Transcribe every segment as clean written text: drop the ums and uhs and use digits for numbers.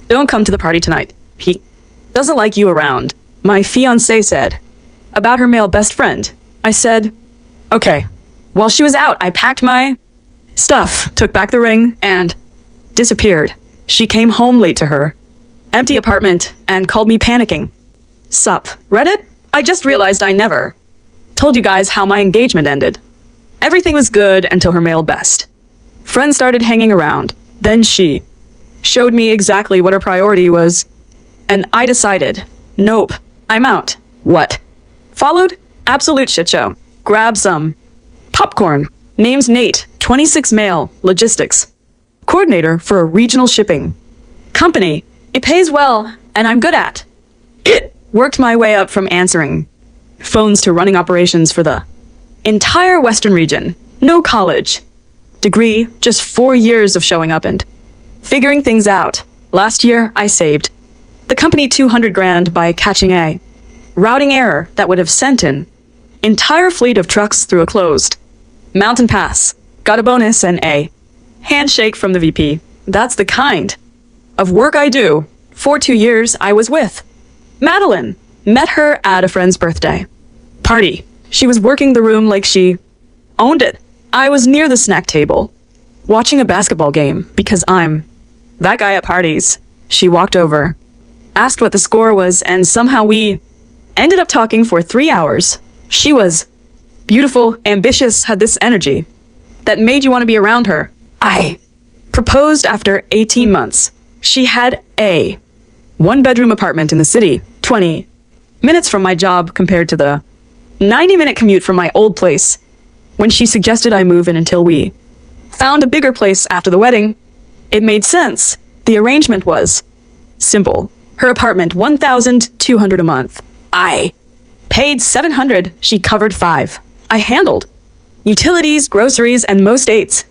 Don't come to the party tonight. He doesn't like you around. My fiancée said. About her male best friend. I said, okay. While she was out, I packed my stuff, took back the ring, and disappeared. She came home late to her empty apartment and called me panicking. Sup, Reddit? I just realized I never told you guys how my engagement ended. Everything was good until her male best friend started hanging around. Then she showed me exactly what her priority was. And I decided, nope, I'm out. What followed? Absolute shit show. Grab some popcorn. Name's Nate, 26 male, logistics coordinator for a regional shipping company. It pays well, and I'm good at it. Worked my way up from answering phones to running operations for the entire Western region. No college degree, just 4 years of showing up and figuring things out. Last year, I saved the company 200 grand by catching a routing error that would have sent an entire fleet of trucks through a closed mountain pass. Got a bonus and a handshake from the VP. That's the kind of work I do. For 2 years, I was with Madeline. Met her at a friend's birthday party. She was working the room like she owned it. I was near the snack table, watching a basketball game because I'm that guy at parties. She walked over, asked what the score was, and somehow we ended up talking for 3 hours. She was beautiful, ambitious, had this energy that made you want to be around her. I proposed after 18 months. She had a 1-bedroom apartment in the city, 20 minutes from my job compared to the 90-minute commute from my old place. When she suggested I move in until we found a bigger place after the wedding, it made sense. The arrangement was simple. Her apartment, $1,200 a month. I paid $700. She covered $5. I handled utilities, groceries, and most dates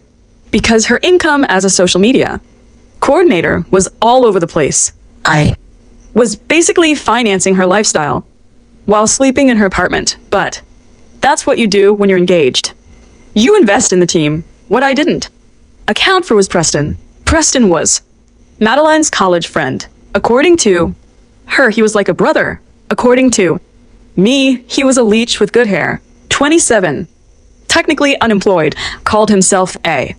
because her income as a social media coordinator was all over the place. I was basically financing her lifestyle while sleeping in her apartment. But that's what you do when you're engaged. You invest in the team. What I didn't account for was Preston. Preston was Madeline's college friend. According to her, he was like a brother. According to me, he was a leech with good hair. 27. Technically unemployed. Called himself a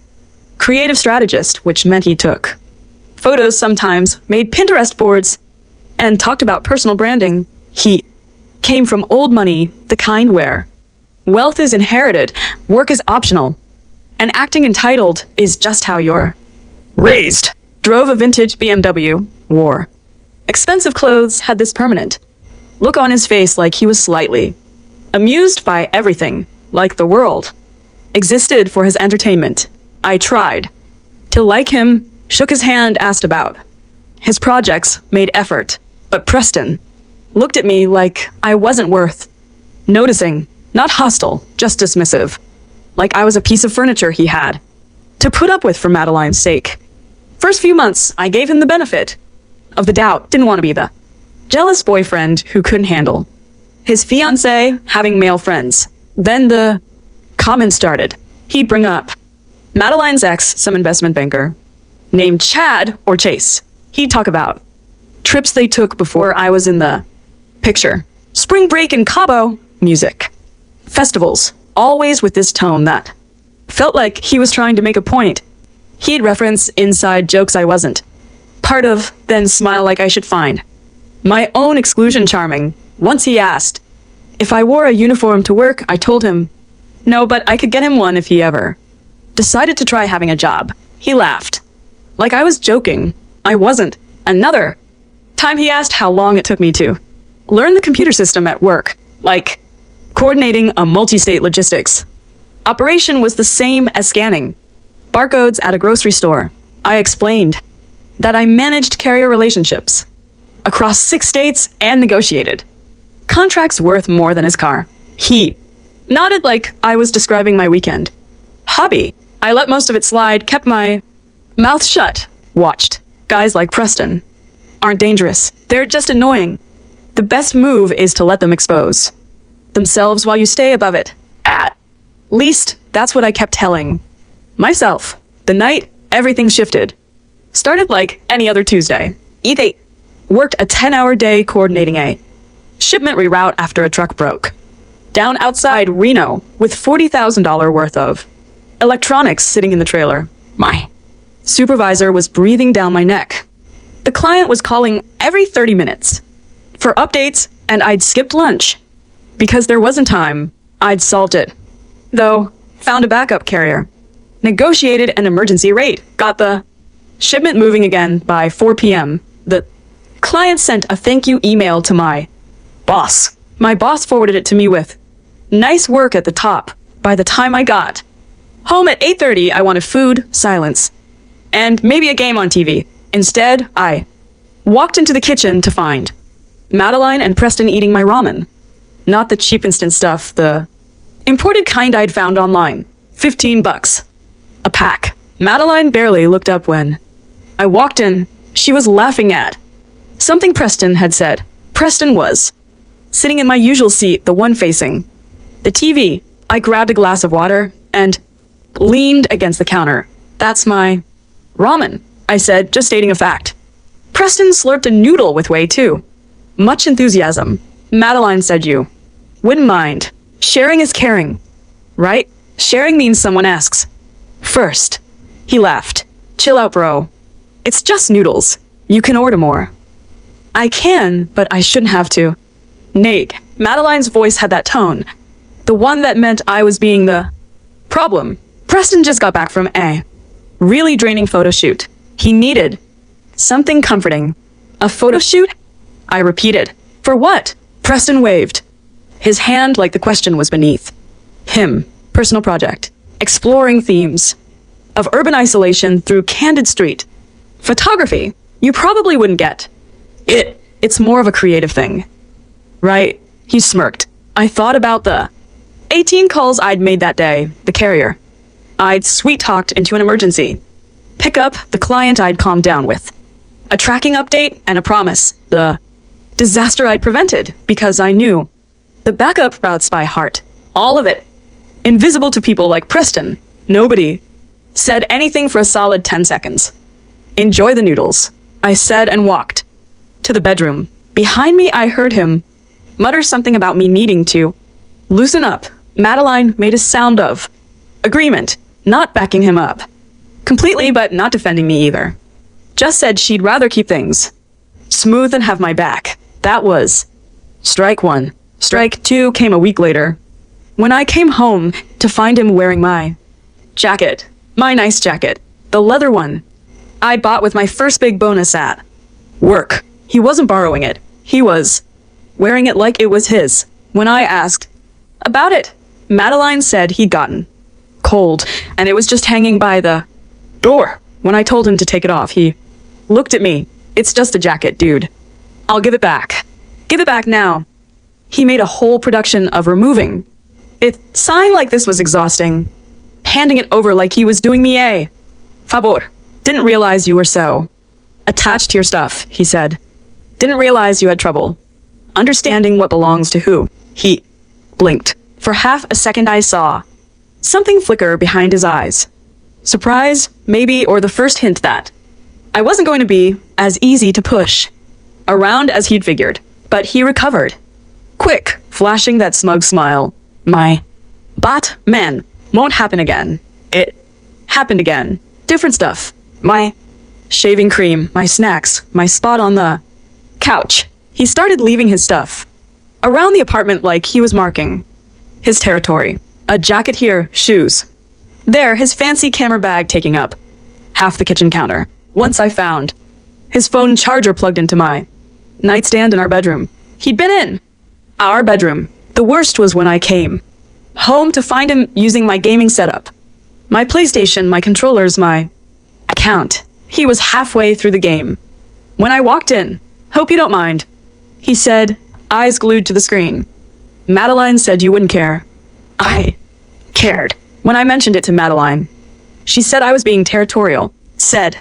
creative strategist, which meant he took photos sometimes, made Pinterest boards, and talked about personal branding. He came from old money, the kind where wealth is inherited, work is optional, and acting entitled is just how you're raised. Drove a vintage BMW, wore expensive clothes, had this permanent look on his face like he was slightly amused by everything, like the world existed for his entertainment. I tried to like him, shook his hand, asked about his projects, made effort, but Preston looked at me like I wasn't worth noticing. Not hostile, just dismissive. Like I was a piece of furniture he had to put up with for Madeline's sake. First few months, I gave him the benefit of the doubt. Didn't want to be the jealous boyfriend who couldn't handle his fiancée having male friends. Then the comments started. He'd bring up Madeline's ex, some investment banker, named Chad or Chase. He'd talk about trips they took before I was in the picture. Spring break in Cabo, music, festivals, always with this tone that felt like he was trying to make a point. He'd reference inside jokes I wasn't part of, then smile like I should find my own exclusion charming. Once he asked if I wore a uniform to work, I told him no, but I could get him one if he ever decided to try having a job. He laughed like I was joking. I wasn't. Another time he asked how long it took me to learn the computer system at work, like coordinating a multi-state logistics operation was the same as scanning barcodes at a grocery store. I explained that I managed carrier relationships across 6 states and negotiated contracts worth more than his car. He nodded like I was describing my weekend hobby. I let most of it slide, kept my mouth shut, watched. Guys like Preston aren't dangerous. They're just annoying. The best move is to let them expose themselves while you stay above it. At least, that's what I kept telling myself. The night everything shifted started like any other Tuesday. They worked a 10-hour day coordinating a shipment reroute after a truck broke down outside Reno with $40,000 worth of electronics sitting in the trailer. My supervisor was breathing down my neck. The client was calling every 30 minutes for updates, and I'd skipped lunch. Because there wasn't time, I'd solved it. Though, found a backup carrier, negotiated an emergency rate, got the shipment moving again by 4 p.m. The client sent a thank you email to my boss. My boss forwarded it to me with nice work at the top. By the time I got home at 8:30, I wanted food, silence, and maybe a game on TV. Instead, I walked into the kitchen to find Madeline and Preston eating my ramen. Not the cheap instant stuff, the imported kind I'd found online. $15 a pack. Madeline barely looked up when I walked in. She was laughing at something Preston had said. Preston was sitting in my usual seat, the one facing the TV. I grabbed a glass of water and leaned against the counter. That's my ramen, I said, just stating a fact. Preston slurped a noodle with way too much enthusiasm. Madeline said you wouldn't mind. Sharing is caring, right? Sharing means someone asks first. He laughed. Chill out, bro. It's just noodles. You can order more. I can, but I shouldn't have to. Nate. Madeline's voice had that tone. The one that meant I was being the problem. Preston just got back from a really draining photo shoot. He needed something comforting. A photo shoot? I repeated. For what? Preston waved his hand like the question was beneath him. Personal project. Exploring themes of urban isolation through candid street photography. You probably wouldn't get it. It's more of a creative thing, right? He smirked. I thought about the 18 calls I'd made that day, the carrier I'd sweet-talked into an emergency. Pick up the client I'd calmed down with. A tracking update and a promise. The disaster I'd prevented because I knew the backup routes by heart. All of it. Invisible to people like Preston. Nobody said anything for a solid 10 seconds. Enjoy the noodles, I said and walked to the bedroom. Behind me, I heard him mutter something about me needing to loosen up. Madeline made a sound of agreement, not backing him up completely, but not defending me either. Just said she'd rather keep things smooth than have my back. That was strike one. Strike two came a week later, when I came home to find him wearing my jacket. My nice jacket. The leather one I bought with my first big bonus at work. He wasn't borrowing it. He was wearing it like it was his. When I asked about it, Madeline said he'd gotten cold and it was just hanging by the door. When I told him to take it off, he looked at me. It's just a jacket, dude. I'll give it back. Give it back now. He made a whole production of removing it. Sighing like this was exhausting. Handing it over like he was doing me a favor. Didn't realize you were so attached to your stuff, he said. Didn't realize you had trouble understanding what belongs to who. He blinked. For half a second I saw something flicker behind his eyes. Surprise, maybe, or the first hint that I wasn't going to be as easy to push around as he'd figured. But he recovered. Quick, flashing that smug smile. My man won't happen again. It happened again. Different stuff. My shaving cream, my snacks, my spot on the couch. He started leaving his stuff around the apartment like he was marking his territory. A jacket here, shoes there, his fancy camera bag taking up half the kitchen counter. Once I found his phone charger plugged into my nightstand in our bedroom. He'd been in our bedroom. The worst was when I came home to find him using my gaming setup, my PlayStation, my controllers, my account. He was halfway through the game when I walked in. Hope you don't mind, he said, eyes glued to the screen. Madeline said you wouldn't care. I cared. When I mentioned it to Madeline, she said I was being territorial. Said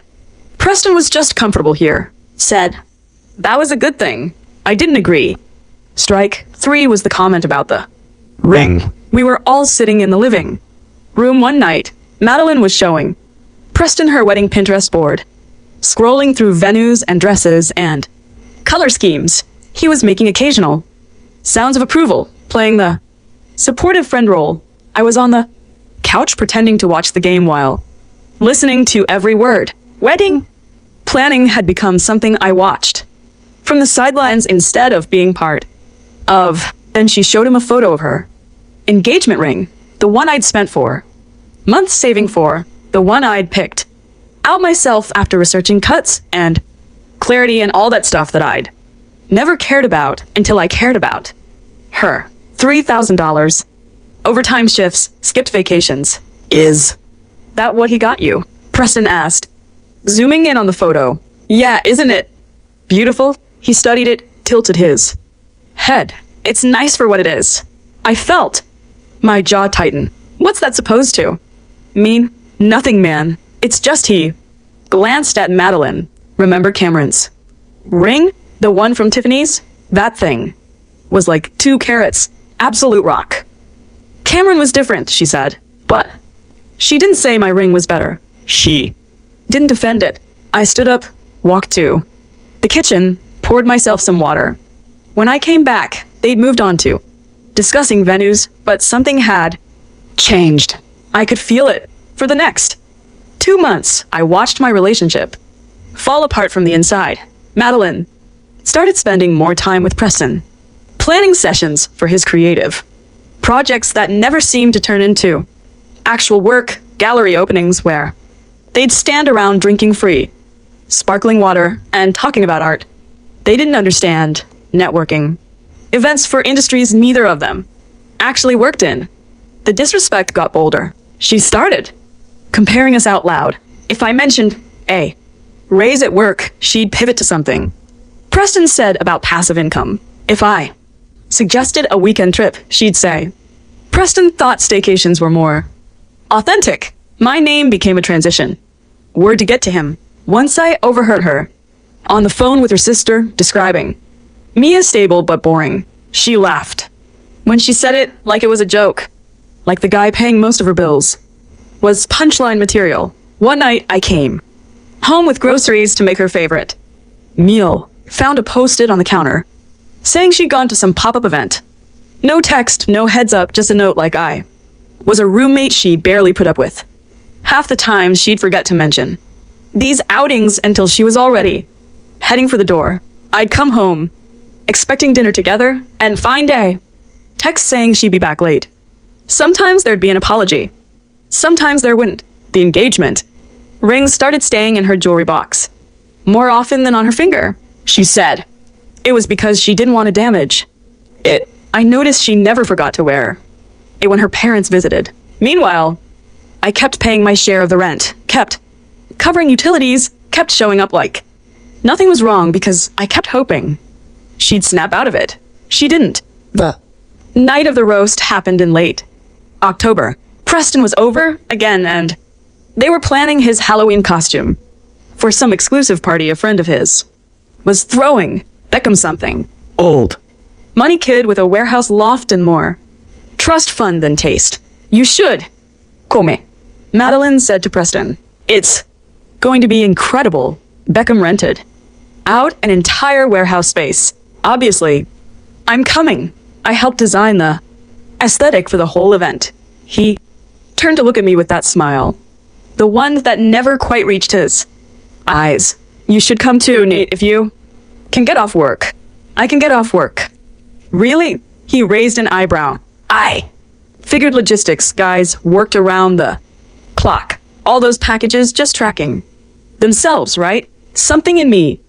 Preston was just comfortable here. Said that was a good thing. I didn't agree. Strike three was the comment about the ring. We were all sitting in the living room one night. Madeline was showing Preston her wedding Pinterest board. scrolling through venues and dresses and color schemes. He was making occasional sounds of approval, playing the supportive friend role. I was on the couch pretending to watch the game while listening to every word. Wedding planning had become something I watched from the sidelines instead of being part of. Then she showed him a photo of her engagement ring, the one I'd spent for months saving for, the one I'd picked out myself after researching cuts and clarity and all that stuff that I'd never cared about until I cared about her. $3,000, overtime shifts, skipped vacations. Is that what he got you? Preston asked, zooming in on the photo. Yeah, isn't it beautiful? He studied it, tilted his head. It's nice for what it is. I felt my jaw tighten. What's that supposed to mean? Nothing, man. It's just he glanced at Madeline. Remember Cameron's ring? The one from Tiffany's? That thing was like 2 carats. Absolute rock. Cameron was different, she said. But she didn't say my ring was better. She didn't defend it. I stood up, walked to the kitchen, poured myself some water. When I came back, they'd moved on to discussing venues, but something had changed. I could feel it. For the next 2 months, I watched my relationship fall apart from the inside. Madeline started spending more time with Preston, planning sessions for his creative projects that never seemed to turn into actual work, gallery openings where they'd stand around drinking free, sparkling water, and talking about art. They didn't understand networking. Events for industries neither of them actually worked in. The disrespect got bolder. She started comparing us out loud. If I mentioned a raise at work, she'd pivot to something Preston said about passive income. If I suggested a weekend trip, she'd say, Preston thought staycations were more authentic. My name became a transition word to get to him. Once I overheard her on the phone with her sister describing me as stable but boring. She laughed when she said it like it was a joke, like the guy paying most of her bills was punchline material. One night I came home with groceries to make her favorite meal, found a post-it on the counter saying she'd gone to some pop-up event. No text, no heads up, just a note like I was a roommate she barely put up with. Half the time she'd forget to mention these outings until she was already heading for the door. I'd come home expecting dinner together and fine day. Text saying she'd be back late. Sometimes there'd be an apology. Sometimes there wouldn't. The engagement ring started staying in her jewelry box more often than on her finger. She said it was because she didn't want to damage it. I noticed she never forgot to wear it when her parents visited. Meanwhile, I kept paying my share of the rent, kept covering utilities, kept showing up like nothing was wrong because I kept hoping she'd snap out of it. She didn't. The night of the roast happened in late October. Preston was over again and they were planning his Halloween costume for some exclusive party a friend of his was throwing. Beckham something. Old money kid with a warehouse loft and more trust fund than taste. You should. Come. Madeline said to Preston. It's going to be incredible. Beckham rented out an entire warehouse space. Obviously, I'm coming. I helped design the aesthetic for the whole event. He turned to look at me with that smile, the one that never quite reached his eyes. You should come too, Nate, if you can get off work. I can get off work. Really? He raised an eyebrow. I figured logistics guys worked around the clock. All those packages just tracking themselves, right? Something in me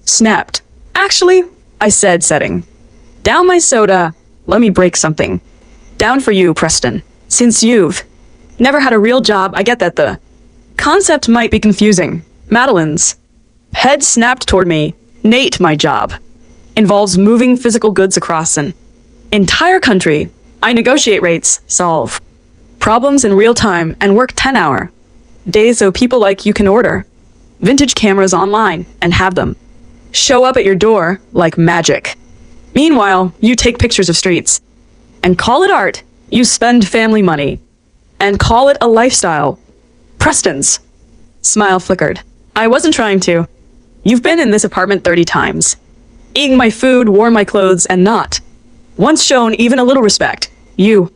snapped. Actually, I said, setting down my soda, let me break something down for you, Preston. Since you've never had a real job, I get that the concept might be confusing. Madeline's head snapped toward me. Nate, my job involves moving physical goods across an entire country. I negotiate rates, solve problems in real time, and work 10-hour days so people like you can order vintage cameras online and have them show up at your door like magic. Meanwhile, you take pictures of streets and call it art. You spend family money and call it a lifestyle. Preston's smile flickered. I wasn't trying to. You've been in this apartment 30 times. Eaten my food, worn my clothes, and not once shown even a little respect. You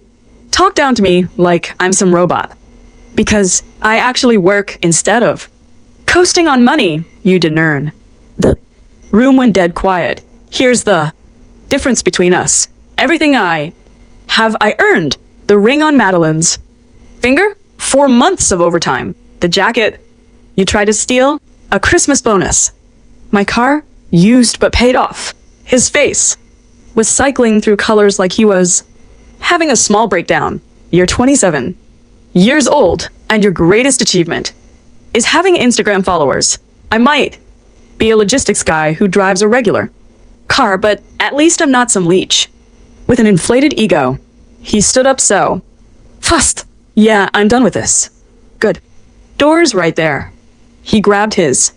talk down to me like I'm some robot. Because I actually work instead of coasting on money you didn't earn. The room went dead quiet. Here's the difference between us. Everything I earned. The ring on Madeline's finger? 4 months of overtime. The jacket you tried to steal? A Christmas bonus. My car? Used but paid off. His face was cycling through colors like he was having a small breakdown. You're 27 years old, and your greatest achievement is having Instagram followers. I might be a logistics guy who drives a regular car, but at least I'm not some leech with an inflated ego. He stood up so fast. Yeah, I'm done with this. Good. Door's right there. He grabbed his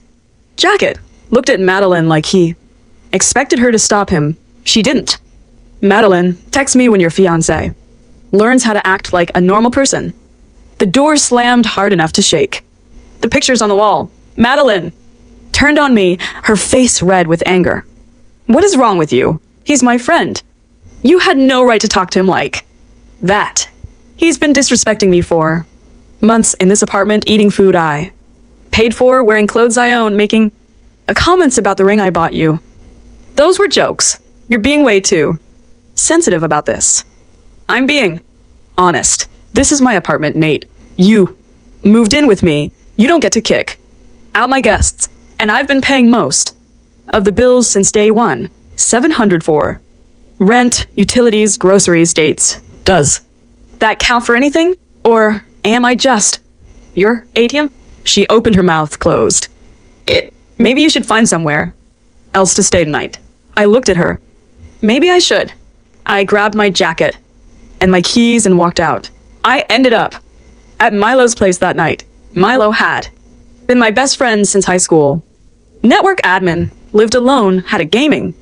jacket, looked at Madeline like he expected her to stop him. She didn't. Madeline, text me when your fiancé learns how to act like a normal person. The door slammed hard enough to shake. The pictures on the wall. Madeline turned on me, her face red with anger. What is wrong with you? He's my friend. You had no right to talk to him like that. He's been disrespecting me for months in this apartment, eating food I paid for, wearing clothes I own, making comments about the ring I bought you. Those were jokes. You're being way too sensitive about this. I'm being honest. This is my apartment, Nate. You moved in with me. You don't get to kick out my guests. And I've been paying most of the bills since day one. $700 for rent, utilities, groceries, dates. Does that count for anything? Or am I just your ATM? She opened her mouth closed. Maybe you should find somewhere else to stay tonight. I looked at her. Maybe I should. I grabbed my jacket and my keys and walked out. I ended up at Milo's place that night. Milo had been my best friend since high school. Network admin, lived alone, had a gaming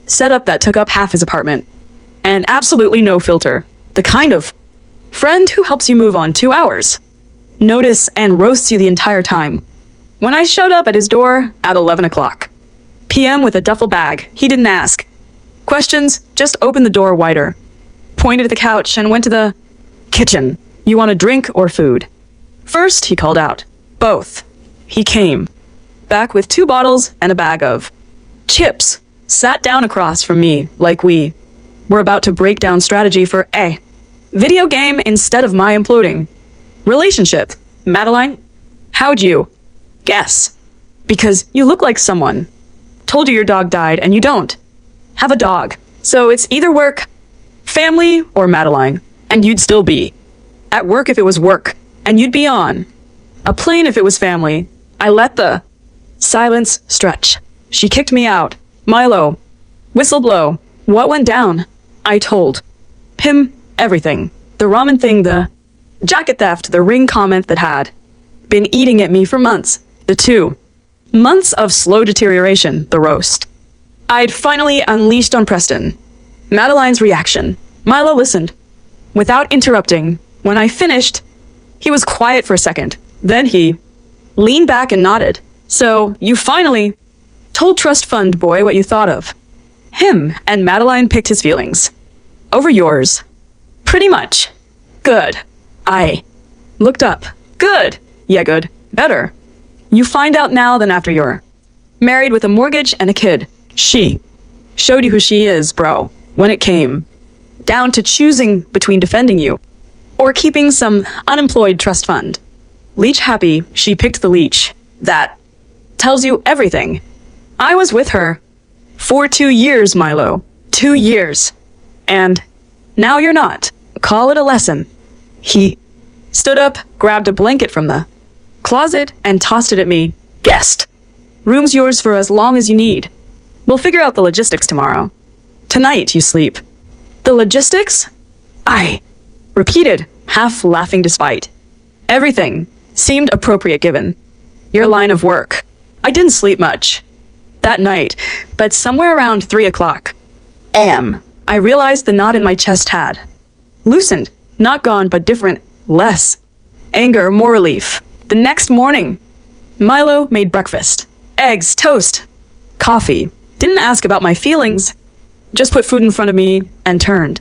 setup that took up half his apartment. And absolutely no filter. The kind of friend who helps you move on 2 hours. Notice and roasts you the entire time. When I showed up at his door at 11 o'clock p.m. with a duffel bag, he didn't ask questions, just opened the door wider, pointed at the couch, and went to the kitchen. You want a drink or food? First, he called out. Both. He came back with 2 bottles and a bag of chips, sat down across from me like we were about to break down strategy for a video game instead of my imploding relationship. Madeline, how'd you guess? Because you look like someone told you your dog died and you don't have a dog. So it's either work, family, or Madeline. And you'd still be at work if it was work. And you'd be on a plane if it was family. I let the silence stretch. She kicked me out. Milo, whistle blow. What went down? I told him everything. The ramen thing, the jacket theft, the ring comment that had been eating at me for months. The 2 months of slow deterioration, the roast I'd finally unleashed on Preston. Madeline's reaction. Milo listened without interrupting. When I finished, he was quiet for a second. Then he leaned back and nodded. So, you finally told Trust Fund Boy what you thought of him, and Madeline picked his feelings over yours. Pretty much. Good. I looked up. Good. Yeah, good. Better. You find out now than after you're married with a mortgage and a kid. She showed you who she is, bro. When it came down to choosing between defending you or keeping some unemployed trust fund leech happy, she picked the leech. That tells you everything. I was with her for 2 years, Milo. 2 years. And now you're not. Call it a lesson. He stood up, grabbed a blanket from the closet, and tossed it at me. Guest. Room's yours for as long as you need. We'll figure out the logistics tomorrow. Tonight, you sleep. The logistics? I repeated, half laughing despite everything seemed appropriate given your line of work. I didn't sleep much that night, but somewhere around 3 o'clock a.m., I realized the knot in my chest had loosened, not gone, but different, less anger, more relief. The next morning, Milo made breakfast. Eggs, toast, coffee. Didn't ask about my feelings. Just put food in front of me and turned.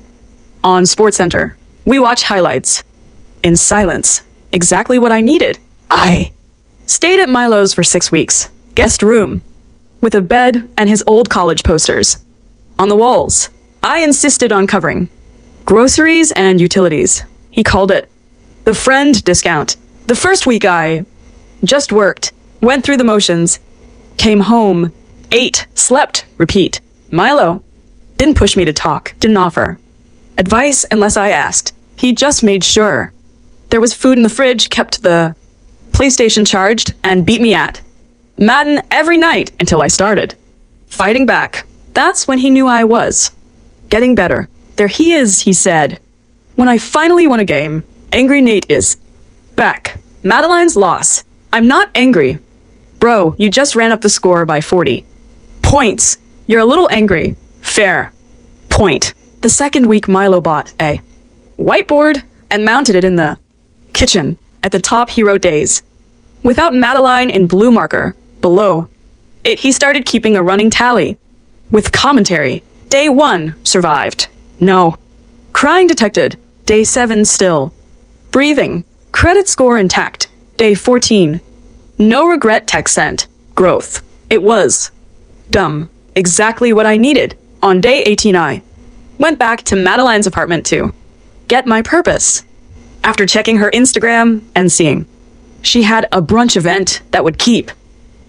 On SportsCenter, we watched highlights. In silence. Exactly what I needed. I stayed at Milo's for 6 weeks. Guest room. With a bed and his old college posters. On the walls. I insisted on covering. Groceries and utilities. He called it the friend discount. The first week I just worked, went through the motions, came home, ate, slept, repeat. Milo didn't push me to talk, didn't offer advice unless I asked. He just made sure there was food in the fridge, kept the PlayStation charged, and beat me at Madden every night until I started fighting back. That's when he knew I was getting better. There he is, he said. When I finally won a game, Angry Nate is back. Madeline's loss. I'm not angry. Bro, you just ran up the score by 40 points. You're a little angry. Fair point. The second week, Milo bought a whiteboard and mounted it in the kitchen. At the top, he wrote days. Without Madeline in blue marker below it, he started keeping a running tally with commentary. Day 1 survived. No. Crying detected. Day 7 still. Breathing. Credit score intact. Day 14. No regret text sent. Growth. It was dumb. Exactly what I needed. On day 18 I went back to Madeline's apartment to get my purpose. After checking her Instagram and seeing she had a brunch event that would keep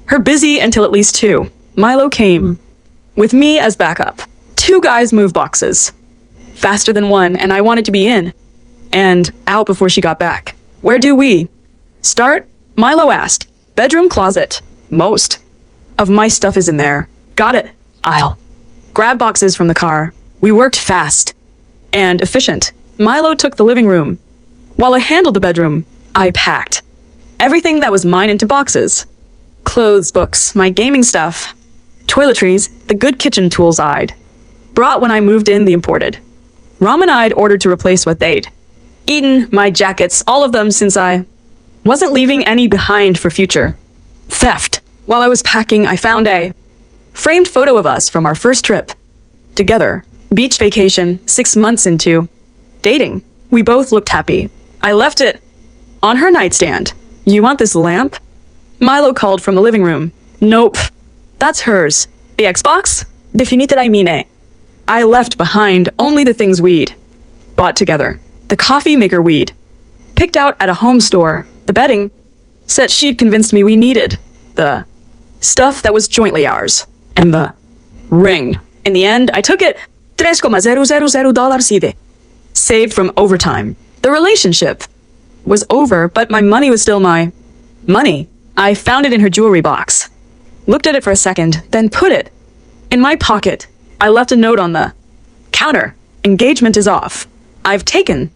her busy until at least 2. Milo came with me as backup. 2 guys move boxes faster than 1, and I wanted to be in and out before she got back. Where do we start? Milo asked. Bedroom closet. Most of my stuff is in there. Got it. I'll grab boxes from the car. We worked fast and efficient. Milo took the living room, while I handled the bedroom. I packed everything that was mine into boxes. Clothes, books, my gaming stuff, toiletries, the good kitchen tools I'd brought when I moved in, the imported ramen I'd ordered to replace what they'd eaten, my jackets, all of them, since I wasn't leaving any behind for future theft. While I was packing, I found a framed photo of us from our first trip together. Beach vacation, 6 months into dating. We both looked happy. I left it on her nightstand. You want this lamp? Milo called from the living room. Nope. That's hers. The Xbox? Definite I mean. I left behind only the things we'd bought together. The coffee maker we'd picked out at a home store. The bedding set she'd convinced me we needed. The stuff that was jointly ours. And the ring. In the end, I took it. $3,000 saved from overtime. The relationship was over, but my money was still my money. I found it in her jewelry box. Looked at it for a second, then put it in my pocket. I left a note on the counter. Engagement is off. I've taken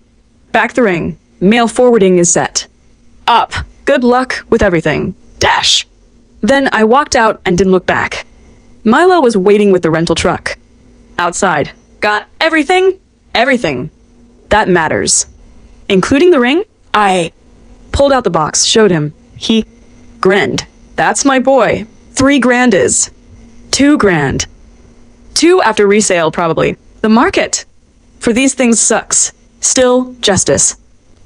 back the ring. Mail forwarding is set up. Good luck with everything. Dash. Then I walked out and didn't look back. Milo was waiting with the rental truck outside. Got everything? Everything that matters. Including the ring? I pulled out the box, showed him. He grinned. That's my boy. $3,000 is $2,000. 2 after resale, probably. The market for these things sucks. Still, justice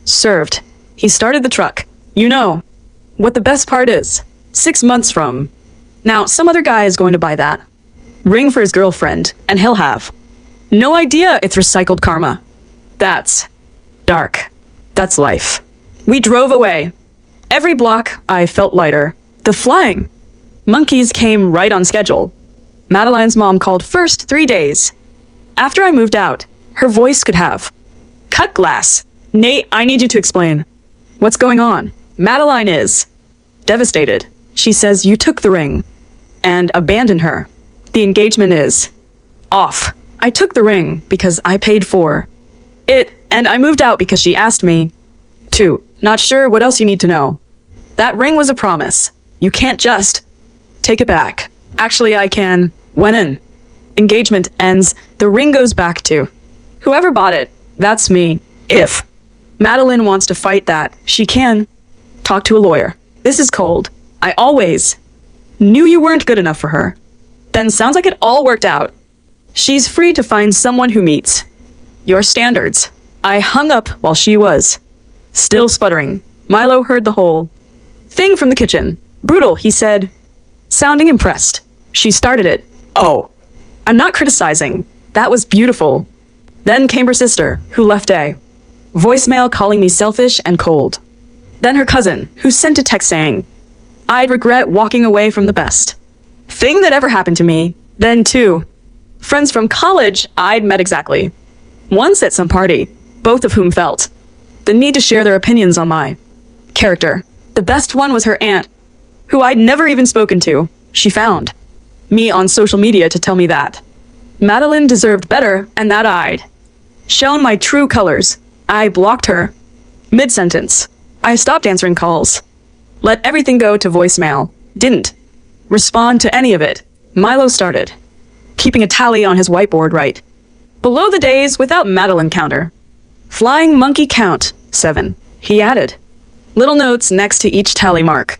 served. He started the truck. You know what the best part is? 6 months from now, some other guy is going to buy that ring for his girlfriend, and he'll have no idea it's recycled karma. That's dark. That's life. We drove away. Every block, I felt lighter. The flying monkeys came right on schedule. Madeline's mom called first 3 days after I moved out. Her voice could have cut glass. Nate, I need you to explain what's going on. Madeline is devastated. She says you took the ring and abandoned her. The engagement is off. I took the ring because I paid for it, and I moved out because she asked me to. Not sure what else you need to know. That ring was a promise. You can't just take it back. Actually, I can. When an engagement ends, the ring goes back to whoever bought it. That's me. If Madeline wants to fight that, she can talk to a lawyer. This is cold. I always knew you weren't good enough for her. Then sounds like it all worked out. She's free to find someone who meets your standards. I hung up while she was still sputtering. Milo heard the whole thing from the kitchen. Brutal, he said, sounding impressed. She started it. Oh, I'm not criticizing. That was beautiful. Then came her sister, who left a voicemail calling me selfish and cold. Then her cousin, who sent a text saying, I'd regret walking away from the best thing that ever happened to me. Then two friends from college I'd met exactly once at some party, both of whom felt the need to share their opinions on my character. The best one was her aunt, who I'd never even spoken to. She found me on social media to tell me that Madeline deserved better and that I'd shown my true colors. I blocked her mid-sentence. I stopped answering calls. Let everything go to voicemail. Didn't respond to any of it. Milo started keeping a tally on his whiteboard right below the days without Madeline counter. Flying monkey count 7. He added little notes next to each tally mark.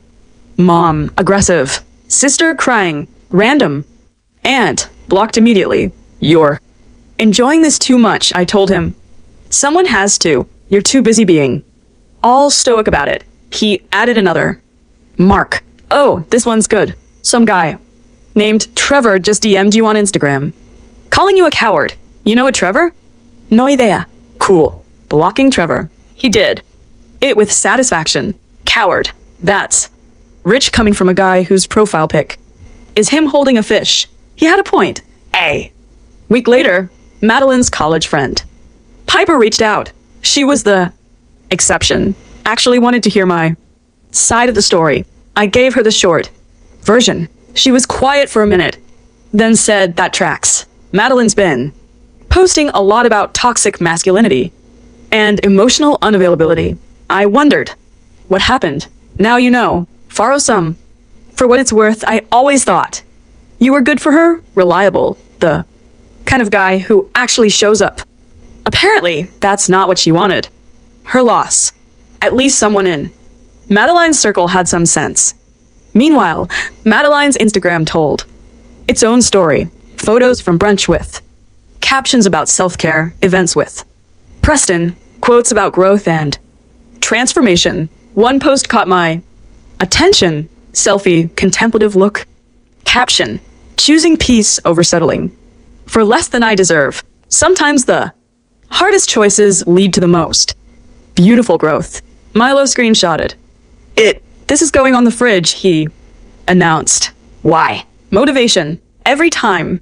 Mom, aggressive. Sister, crying. Random. Aunt, blocked immediately. You're enjoying this too much, I told him. Someone has to. You're too busy being all stoic about it. He added another mark. Oh, this one's good. Some guy named Trevor just DM'd you on Instagram, calling you a coward. You know a Trevor? No idea. Cool. Blocking Trevor. He did it with satisfaction. Coward. That's rich coming from a guy whose profile pic is him holding a fish. He had a point. A week later, Madeline's college friend Piper reached out. She was the exception. Actually wanted to hear my side of the story. I gave her the short version. She was quiet for a minute, then said, that tracks. Madeline's been posting a lot about toxic masculinity and emotional unavailability. I wondered what happened. Now you know. Faro some. For what it's worth, I always thought you were good for her, reliable, the kind of guy who actually shows up. Apparently, that's not what she wanted. Her loss. At least someone in Madeline's circle had some sense. Meanwhile, Madeline's Instagram told its own story. Photos from brunch with captions about self-care, events with Preston, quotes about growth and transformation. One post caught my attention. Selfie, contemplative look. Caption, choosing peace over settling for less than I deserve. Sometimes the hardest choices lead to the most beautiful growth. Milo screenshotted it. This is going on the fridge, he announced. Why? Motivation. Every time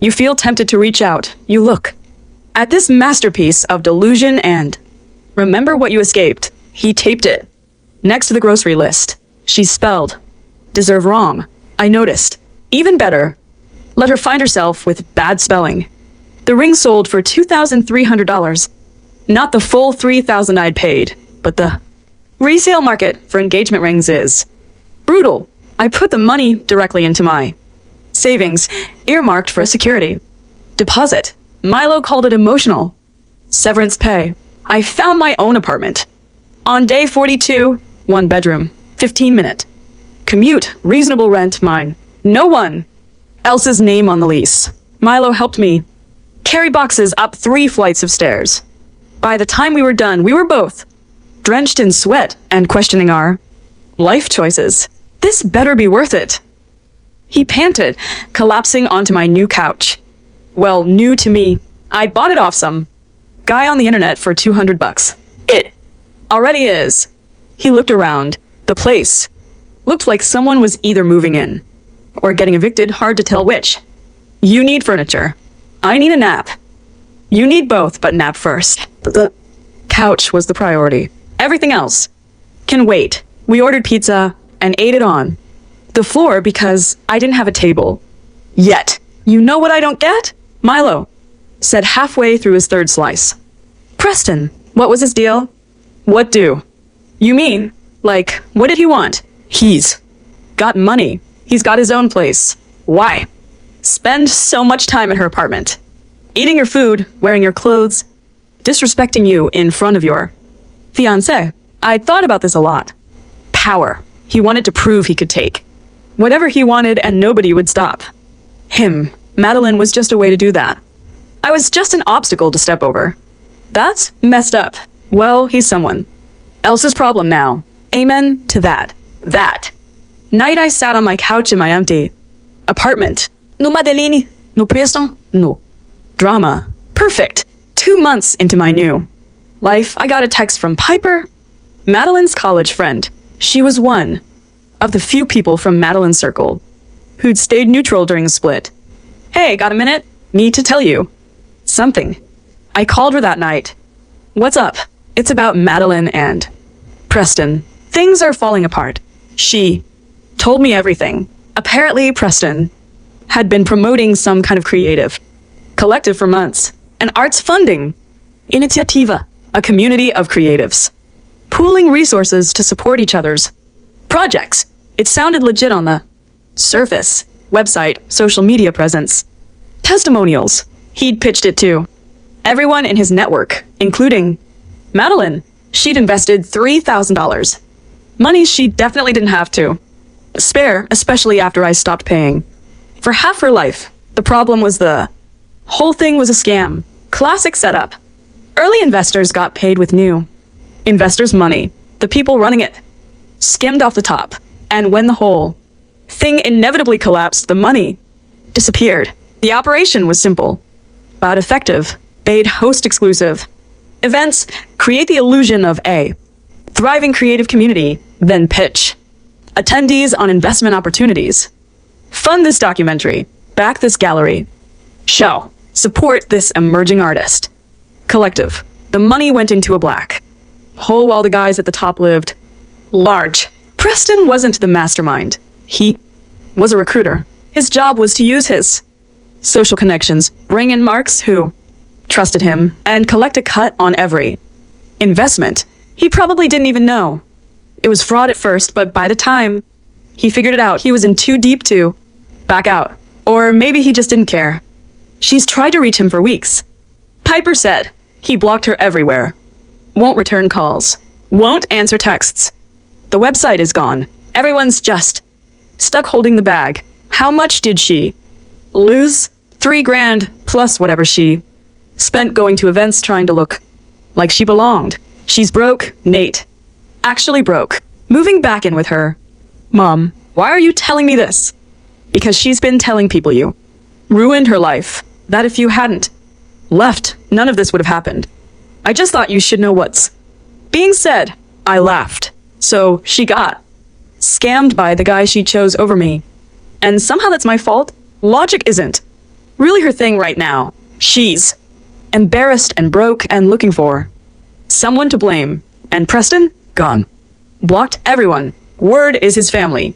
you feel tempted to reach out, you look at this masterpiece of delusion and remember what you escaped. He taped it next to the grocery list. She spelled deserve wrong. I noticed. Even better, let her find herself with bad spelling. The ring sold for $2,300. Not the full $3,000 I'd paid, but the resale market for engagement rings is brutal. I put the money directly into my savings, earmarked for a security deposit. Milo called it emotional severance pay. I found my own apartment. On day 42, 1 bedroom, 15-minute commute, reasonable rent, mine. No one else's name on the lease. Milo helped me carry boxes up 3 flights of stairs. By the time we were done, we were both drenched in sweat and questioning our life choices. This better be worth it. He panted, collapsing onto my new couch. Well, new to me. I bought it off some guy on the internet for $200. It already is. He looked around. The place looked like someone was either moving in or getting evicted, hard to tell which. You need furniture. I need a nap. You need both, but nap first. The couch was the priority. Everything else can wait. We ordered pizza and ate it on the floor because I didn't have a table yet. You know what I don't get? Milo said halfway through his 3rd slice. Preston, what was his deal? What do you mean? Like, what did he want? He's got money. He's got his own place. Why spend so much time in her apartment? Eating your food, wearing your clothes, disrespecting you in front of your fiancé. I thought about this a lot. Power. He wanted to prove he could take whatever he wanted and nobody would stop him. Madeline was just a way to do that. I was just an obstacle to step over. That's messed up. Well, he's someone else's problem now. Amen to that. That night I sat on my couch in my empty apartment. No Madeline, no Preston, no drama. Perfect. 2 months into my new life, I got a text from Piper, Madeline's college friend. She was one of the few people from Madeline's circle who'd stayed neutral during the split. Hey, got a minute? Need to tell you something. I called her that night. What's up? It's about Madeline and Preston. Things are falling apart. She told me everything. Apparently, Preston had been promoting some kind of creative collective for months. An arts funding initiativa, a community of creatives, pooling resources to support each other's projects. It sounded legit on the surface. Website, social media presence, testimonials. He'd pitched it to everyone in his network, including Madeline. She'd invested $3,000. Money she definitely didn't have to spare, especially after I stopped paying for half her life. The problem was the whole thing was a scam. Classic setup. Early investors got paid with new investors' money. The people running it skimmed off the top. And when the whole thing inevitably collapsed, the money disappeared. The operation was simple, but effective. They'd host exclusive events, create the illusion of a thriving creative community, then pitch attendees on investment opportunities. Fund this documentary, back this gallery show, support this emerging artist collective. The money went into a black hole while the guys at the top lived large. Preston wasn't the mastermind. He was a recruiter. His job was to use his social connections, bring in marks who trusted him, and collect a cut on every investment. He probably didn't even know it was fraud at first, but by the time he figured it out, he was in too deep to back out. Or maybe he just didn't care. She's tried to reach him for weeks. Piper said he blocked her everywhere. Won't return calls. Won't answer texts. The website is gone. Everyone's just stuck holding the bag. How much did she lose? $3,000 plus whatever she spent going to events trying to look like she belonged. She's broke, Nate. Actually broke. Moving back in with her. Mom, why are you telling me this? Because she's been telling people you ruined her life. That if you hadn't left, none of this would have happened. I just thought you should know what's being said. I laughed. So she got scammed by the guy she chose over me. And somehow that's my fault? Logic isn't really her thing right now. She's embarrassed and broke and looking for someone to blame. And Preston? Gone. Blocked everyone. Word is his family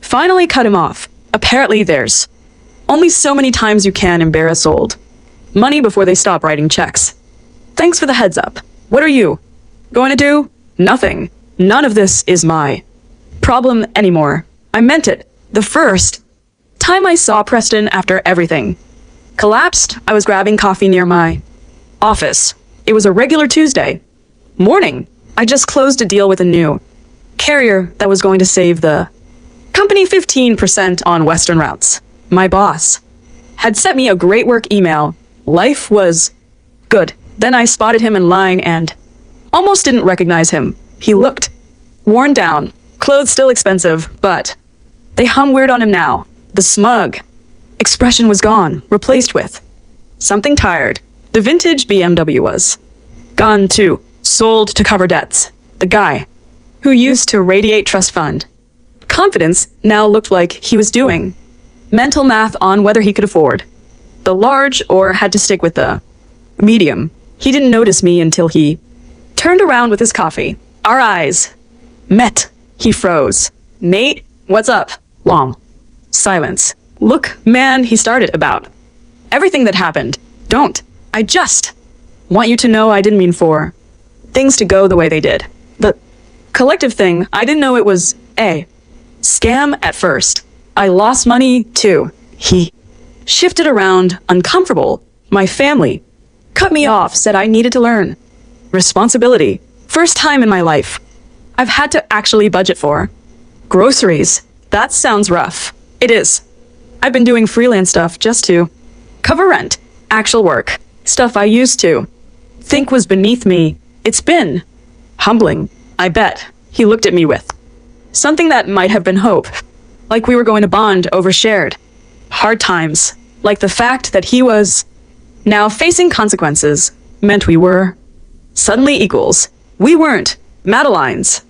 finally cut him off. Apparently there's only so many times you can embarrass old money before they stop writing checks. Thanks for the heads up. What are you going to do? Nothing. None of this is my problem anymore. I meant it. The first time I saw Preston after everything collapsed, I was grabbing coffee near my office. It was a regular Tuesday morning. I just closed a deal with a new carrier that was going to save the company 15% on Western routes. My boss had sent me a great work email. Life was good. Then I spotted him in line and almost didn't recognize him. He looked worn down, clothes still expensive, but they hung weird on him now. The smug expression was gone, replaced with something tired. The vintage BMW was gone too, sold to cover debts. The guy who used to radiate trust fund confidence now looked like he was doing mental math on whether he could afford the large or had to stick with the medium. He didn't notice me until he turned around with his coffee. Our eyes met. He froze. Nate, what's up? Long silence. Look, man, he started about everything that happened. Don't. I just want you to know I didn't mean for things to go the way they did. The collective thing, I didn't know it was a scam at first. I lost money too. He shifted around, uncomfortable. My family cut me off, said I needed to learn responsibility. First time in my life I've had to actually budget for Groceries. That sounds rough. It is. I've been doing freelance stuff just to cover rent, actual work, stuff I used to think was beneath me. It's been humbling, I bet. He looked at me with something that might have been hope, like we were going to bond over shared hard times, like the fact that he was now facing consequences meant we were suddenly equals. We weren't. Madeline's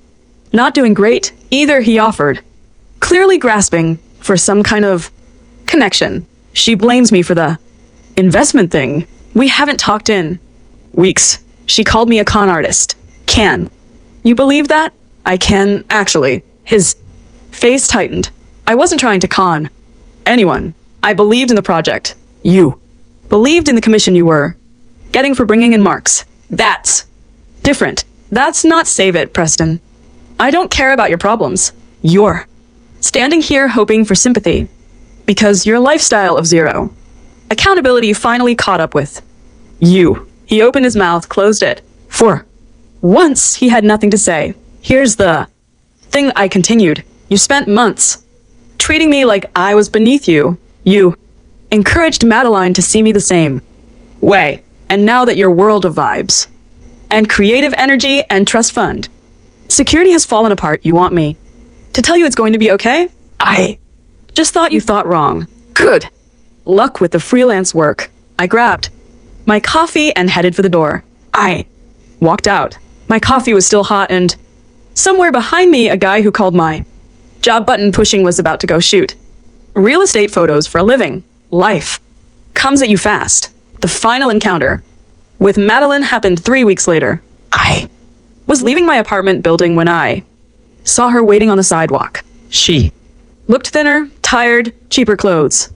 not doing great either, he offered, clearly grasping for some kind of connection. She blames me for the investment thing. We haven't talked in weeks. She called me a con artist. Can you believe that? I can, actually. His face tightened. I wasn't trying to con anyone. I believed in the project. You believed in the commission you were getting for bringing in marks. That's different. That's not save it, Preston. I don't care about your problems. You're standing here hoping for sympathy because your lifestyle of zero accountability finally caught up with you. He opened his mouth, closed it. For once, he had nothing to say. Here's the thing, I continued. You spent months treating me like I was beneath you. You encouraged Madeline to see me the same way. And now that your world of vibes and creative energy and trust fund security has fallen apart, you want me to tell you it's going to be okay? I just thought you thought wrong. Good luck with the freelance work. I grabbed my coffee and headed for the door. I walked out. My coffee was still hot, and somewhere behind me, a guy who called my job button pushing was about to go shoot real estate photos for a living. Life comes at you fast. The final encounter with Madeline happened 3 weeks later. I was leaving my apartment building when I saw her waiting on the sidewalk. She looked thinner, tired, cheaper clothes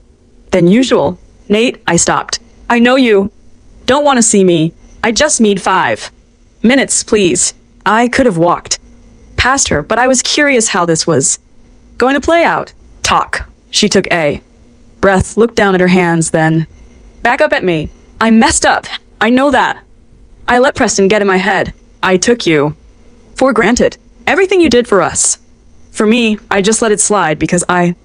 than usual. Nate, I stopped. I know you don't want to see me. I just need 5 minutes, please. I could have walked past her, but I was curious how this was going to play out. Talk. She took a breath, looked down at her hands, then back up at me. I messed up. I know that. I let Preston get in my head. I took you for granted. Everything you did for us. For me, I just let it slide because I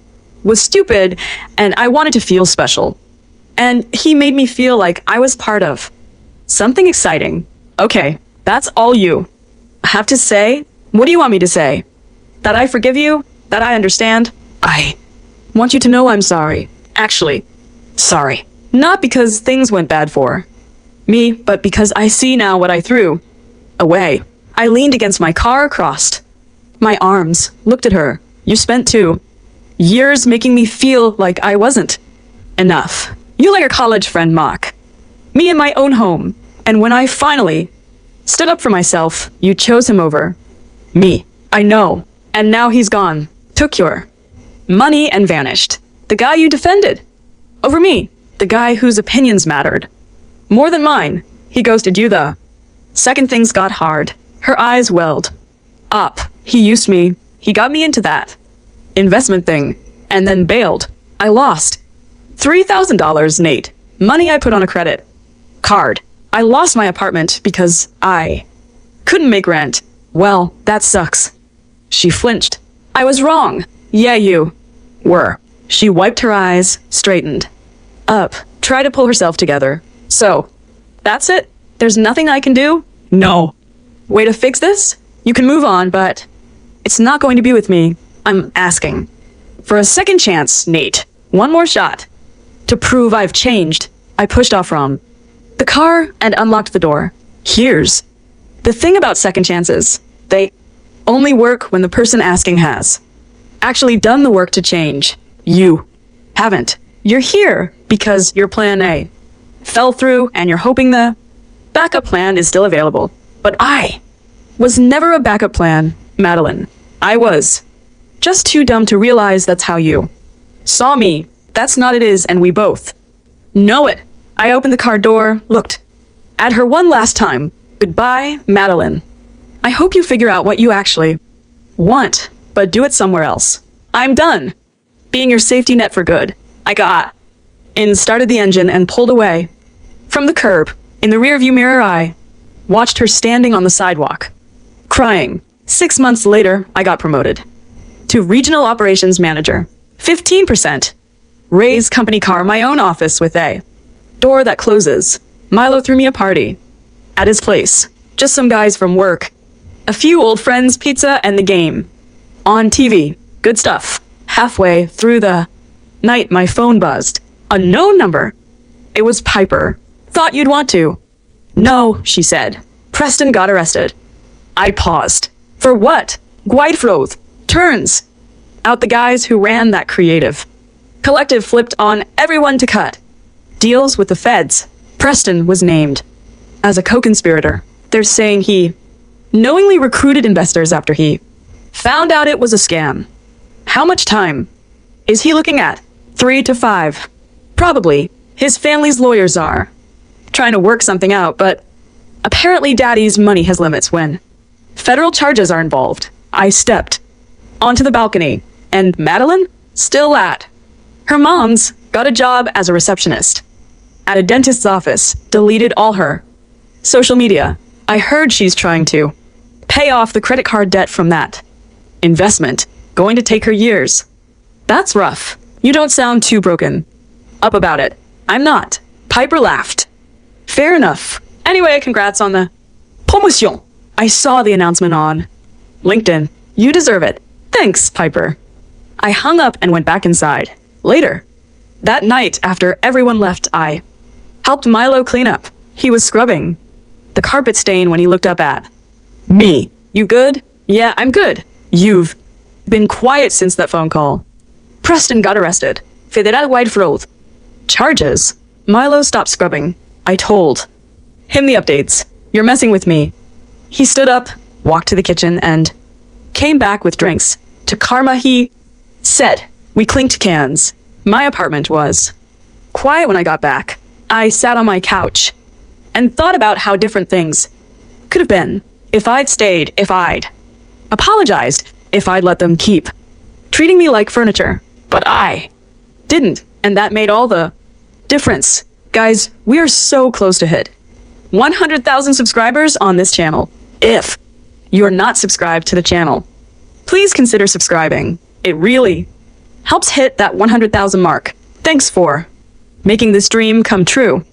was stupid and I wanted to feel special. And he made me feel like I was part of something exciting. Okay, that's all you have to say. What do you want me to say? That I forgive you? That I understand? I want you to know I'm sorry. Actually, sorry. Not because things went bad for me, but because I see now what I threw away. I leaned against my car, crossed my arms, looked at her. You spent 2 years making me feel like I wasn't enough. You let your college friend mock me in my own home. And when I finally stood up for myself, you chose him over me. I know. And now he's gone. Took your money and vanished. The guy you defended over me. The guy whose opinions mattered more than mine. He ghosted you the second things got hard. Her eyes welled up. He used me. He got me into that investment thing and then bailed. I lost $3,000, Nate. Money I put on a credit card. I lost my apartment because I couldn't make rent. Well, that sucks. She flinched. I was wrong. Yeah, you were. She wiped her eyes, straightened up, tried to pull herself together. So, that's it? There's nothing I can do? No. Way to fix this? You can move on, but it's not going to be with me. I'm asking for a second chance, Nate. One more shot to prove I've changed. I pushed off from the car and unlocked the door. Here's the thing about second chances. They only work when the person asking has actually done the work to change. You haven't. You're here because your plan A fell through and you're hoping the backup plan is still available. But I was never a backup plan, Madeline. I was just too dumb to realize that's how you saw me. That's not it is, and we both know it. I opened the car door, looked at her one last time. Goodbye, Madeline. I hope you figure out what you actually want, but do it somewhere else. I'm done being your safety net for good. I got in, started the engine, and pulled away from the curb. In the rearview mirror, I watched her standing on the sidewalk, crying. 6 months later, I got promoted to regional operations manager. 15%. Raise company car, my own office with a door that closes. Milo threw me a party at his place. Just some guys from work. A few old friends, pizza, and the game. On TV. Good stuff. Halfway through the night, my phone buzzed. A known number. It was Piper. Thought you'd want to. No, she said. Preston got arrested. I paused. For what? Guidefroth. Turns out the guys who ran that creative collective flipped on everyone to cut deals with the feds. Preston was named as a co-conspirator. They're saying he knowingly recruited investors after he found out it was a scam. How much time is he looking at? 3 to 5. Probably. His family's lawyers are trying to work something out, but apparently Daddy's money has limits when federal charges are involved. I stepped onto the balcony, and Madeline still at her mom's got a job as a receptionist at a dentist's office, deleted all her social media. I heard she's trying to pay off the credit card debt from that investment, going to take her years. That's rough. You don't sound too broken up about it. I'm not. Piper laughed. Fair enough. Anyway, congrats on the promotion. I saw the announcement on LinkedIn. You deserve it. Thanks, Piper. I hung up and went back inside. Later, that night after everyone left, I helped Milo clean up. He was scrubbing the carpet stain when he looked up at me. You good? Yeah, I'm good. You've been quiet since that phone call. Preston got arrested. Federal Guidefroth. Charges? Milo stopped scrubbing. I told him the updates. You're messing with me. He stood up, walked to the kitchen, and came back with drinks. To Karma, he said. We clinked cans. My apartment was quiet when I got back. I sat on my couch and thought about how different things could have been if I'd stayed, if I'd apologized, if I'd let them keep treating me like furniture. But I didn't, and that made all the difference. Guys, we are so close to hit 100,000 subscribers on this channel. If you're not subscribed to the channel, please consider subscribing. It really helps hit that 100,000 mark. Thanks for making this dream come true.